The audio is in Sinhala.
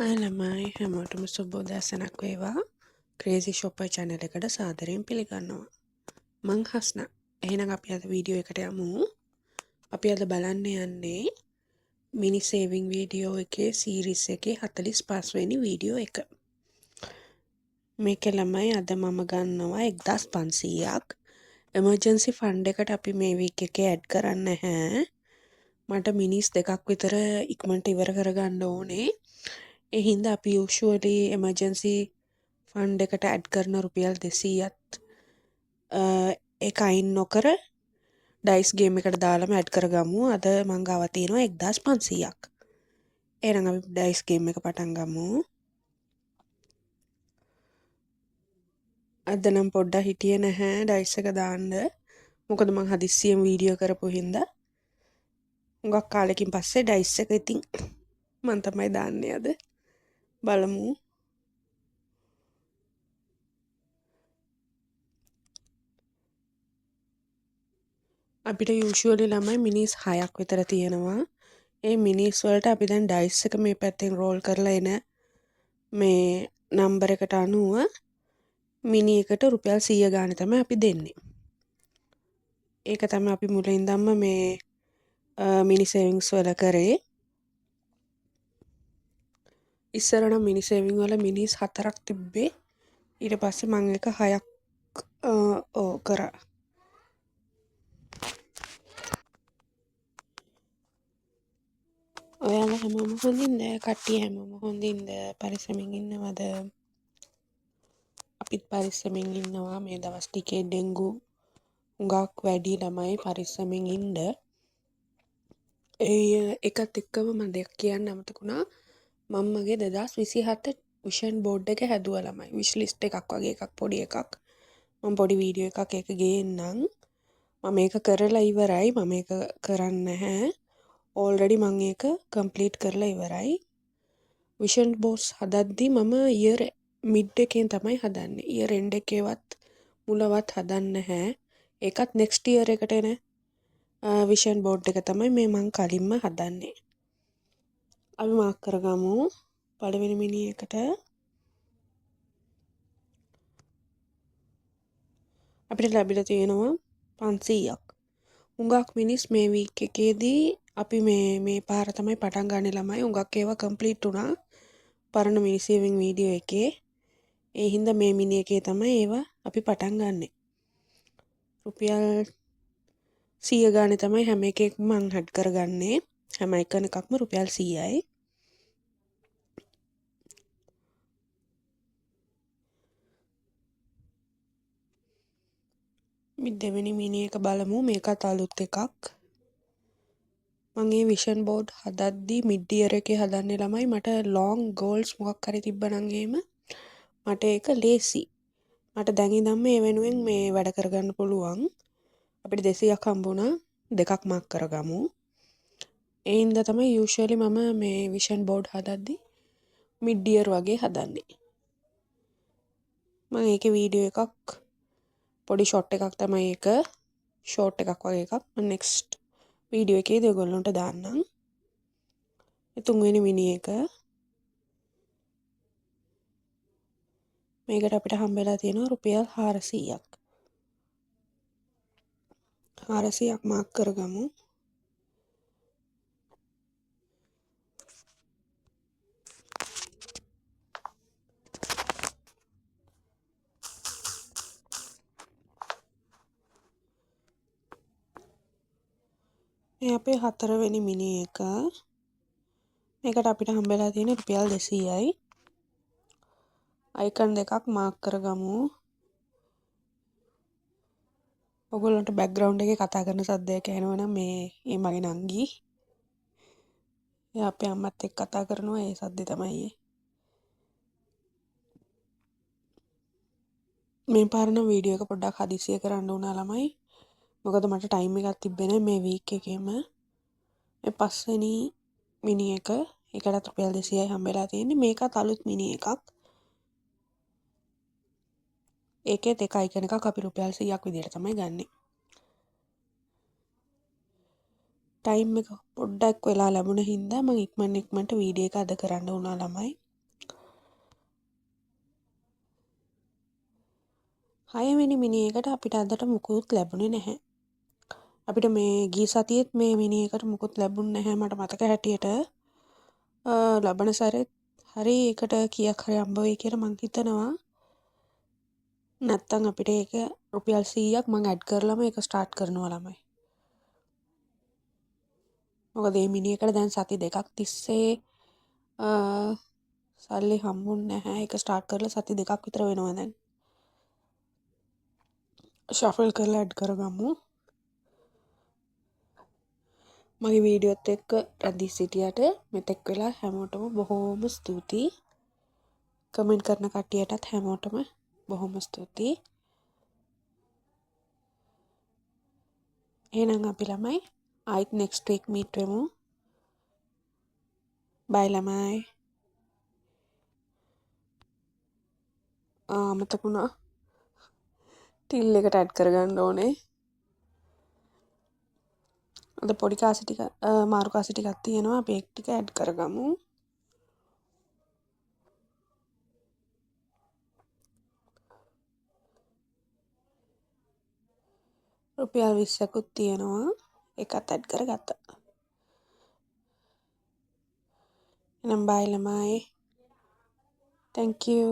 අය ළමයි හැමෝටම සුබෝදෑසනක් වේවා. ක්‍රේසි ෂොපර් channel එකට සාදරයෙන් පිළිගන්නවා. මං හස්නා. එහෙනම් අපි අද වීඩියෝ එකට යමු. අපි අද බලන්න යන්නේ මිනි සේවිං වීඩියෝ එකේ සීරීස් එකේ 45 වෙනි වීඩියෝ එක. මේක ළමයි අද මම ගන්නවා 1500ක්. එමර්ජන්සි ෆන්ඩ් එකට අපි මේ වීක් එකේ ඇඩ් කරන්න නැහැ. මට මිනිස් දෙකක් විතර ඉක්මනට ඉවර කරගන්න ඕනේ. ඒ හින්දා අපි යූෂුවලි එමර්ජන්සි ෆන්ඩ් එකට ඇඩ් කරන රුපියල් 200ත් ඒක අයින් නොකර ඩයිස් ගේම් එකට දාලාම ඇඩ් කරගමු. අද මං ගාව තියෙනවා 1500ක්. එහෙනම් අපි ඩයිස් ගේම් එක පටන් ගමු. අද නම් පොඩ්ඩක් හිටියේ නැහැ ඩයිස් එක දාන්න. මොකද මං හදිස්සියෙන් වීඩියෝ කරපු හින්දා. හුඟක් කාලෙකින් පස්සේ ඩයිස් එක ඉතින් මං තමයි දාන්නේ අද. බලමු. අපිට යූෂුවලි ළමයි මිනිස් 6ක් විතර තියෙනවා. ඒ මිනිස් වලට අපි දැන් ඩයිස් එක මේ පැත්තෙන් රෝල් කරලා එන මේ නම්බර එකට අනුව මිනි එකට රුපියල් 100 ගානේ තමයි අපි දෙන්නේ. ඒක තමයි අපි මුලින් ඉඳන්ම මේ මිනි සේවිංග්ස් වල කරේ. ඉස්සර නම් මිනි සේවිංග් වල මිනිස් 4ක් තිබ්බේ. ඊට පස්සේ මම එක 6ක් කරා. ඔයාලා හැමෝම හොඳින්ද? කට්ටිය හැමෝම හොඳින්ද? පරිස්සමින් ඉන්නවද? අපිත් පරිස්සමින් ඉන්නවා. මේ දවස් ටිකේ ඩෙන්ගු හුඟක් වැඩි ළමයි පරිස්සමින් ඉන්න. ඒකත් එක්කම මම දෙයක් කියන්න අමතක වුණා. මම මගේ 2027 විෂන් බෝඩ් එක හැදුවා ළමයි. විෂ් ලිස්ට් එකක් වගේ එකක් පොඩි එකක්. මම පොඩි වීඩියෝ එකක් ඒක ගේන්නම්. මම මේක කරලා ඉවරයි. මම මේක කරන්නේ නැහැ. ඕල්රෙඩි මම ඒක කම්ප්ලීට් කරලා ඉවරයි. විෂන් බෝඩ්ස් හදද්දි මම ඉයර් මිඩ් එකෙන් තමයි හදන්නේ. ඉයර් එන්ඩ් එකේවත් මුලවත් හදන්නේ නැහැ. ඒකත් නෙක්ස්ට් ඉයර් එකට එන විෂන් බෝඩ් එක තමයි මේ මං කලින්ම හදන්නේ. අපි මාක් කරගමු පළවෙනි මිනි එකට. අපිට ලැබිලා තියෙනවා 500ක්. හුඟක් මිනිස් මේ වීක් එකේදී අපි මේ පාර තමයි පටන් ගන්න ළමයි. හුඟක් ඒවා කම්ප්ලීට් වුණා. පරණ මිනි සේවිං වීඩියෝ එකේ. ඒ හින්දා මේ මිනි එකේ තමයි ඒවා අපි පටන් ගන්නෙ. රුපියල් 100 ගානේ තමයි හැම එකෙක්ම මං හැඩ් කරගන්නේ. හැම එකකම රුපියල් 100යි. දෙවෙනි මිනි එක බලමු. මේකත් අලුත් එකක්. මම මේ විෂන් බෝඩ් හදද්දි මිඩ් ඉයර් එකේ හදන්නේ ළමයි. මට ලොන්ග් ගෝල්ස් මොකක් හරි තිබ්බනම් එහෙම මට ඒක ලේසි. මට දැන් ඉඳන්ම මේ වෙනුවෙන් මේ වැඩ කරගන්න පුළුවන්. අපිට 200ක් හම්බුණා. දෙකක් මාක් කරගමු. ඒ හින්දා තමයි යූෂුවලි මම මේ විෂන් බෝඩ් හදද්දි මිඩ් ඉයර් වගේ හදන්නේ. මම ඒකේ වීඩියෝ එකක් පොඩි ෂොට් එකක් තමයි ඒක. ෂෝට් එකක් වගේ එකක්. මම නෙක්ස්ට් වීඩියෝ එකේදී ඔයගොල්ලන්ට දාන්නම්. තුන්වෙනි මිනි එක. මේකට අපිට හම්බෙලා තියෙනවා රුපියල් 400ක්. 400ක් මාක් කරගමු. මේ අපේ 4වෙනි මිනි එක. මේකට අපිට හම්බෙලා තියෙන රුපියල් 200යි. අයිකන් දෙකක් මාක් කරගමු. ඔයගොල්ලන්ට බෑග්ග්‍රවුන්ඩ් එකේ කතා කරන සද්දයක් ඇහෙනවා නම් මේ මගේ නංගි. එයා අපේ අම්මත් එක්ක කතා කරනවා. ඒ සද්දේ තමයි මේ පාර නම් වීඩියෝ එක පොඩ්ඩක් හදිසිය කරන්න උනා ළමයි. මොකද මට ටයිම් එකක් තිබ්බේ නැහැ මේ වීක් එකේම. මේ පස්වෙනි මිනි එක. ඒකටත් රුපියල් 200යි හම්බෙලා තියෙන්නේ. මේකත් අලුත් මිනි එකක්. ඒකෙත් එක අයිකන් එකක් අපි රුපියල් 100ක් විදියට තමයි ගන්නෙ. ටයිම් එක පොඩ්ඩක් වෙලා ලැබුණ හින්දා මම ඉක්මනට වීඩියෝ එක අද කරන්න උනා ළමයි. 6 වෙනි මිනි එකට අපිට අදට මුකුත් ලැබුණේ නැහැ. අපිට මේ ගිය සතියේත් මේ මිනි එකට මුකුත් ලැබුණේ නැහැ මට මතක හැටියට. ලබන සැරේත් හරි එකට කීයක් හරි හම්බ වෙයි කියලා මං හිතනවා. නැත්තම් අපිට ඒක රුපියල් 100ක් මං ඇඩ් කරලම ඒක ස්ටාර්ට් කරනවා ළමයි. මොකද මේ මිනි එකට දැන් සති දෙකක් තිස්සේ සල්ලි හම්බුන්නේ නැහැ. ඒක ස්ටාර්ට් කරලා සති දෙකක් විතර වෙනවා දැන්. ෂෆල් කරලා ඇඩ් කරගමු. මගේ වීඩියෝත් එක්ක රැඳී සිටියට මෙතෙක් වෙලා හැමෝටම බොහෝම ස්තුතියි. කමෙන්ට් කරන කට්ටියටත් හැමෝටම බොහොම ස්තුතියි. එහෙනම් අපි ළමයි ආයිත් next week meet වෙමු. bye ළමයි. මතක වුණා ටිල් එකට ඇඩ් කරගන්න ඕනේ. අද පොඩි කාසි ටික මාරු කාසි ටිකක් තියෙනවා. අපි ඒක ටික ඇඩ් කරගමු. රුපියල් 20කුත් තියෙනවා. ඒකත් ඇඩ් කරගත්තා. එහෙනම් bye ළමයි. Thank you.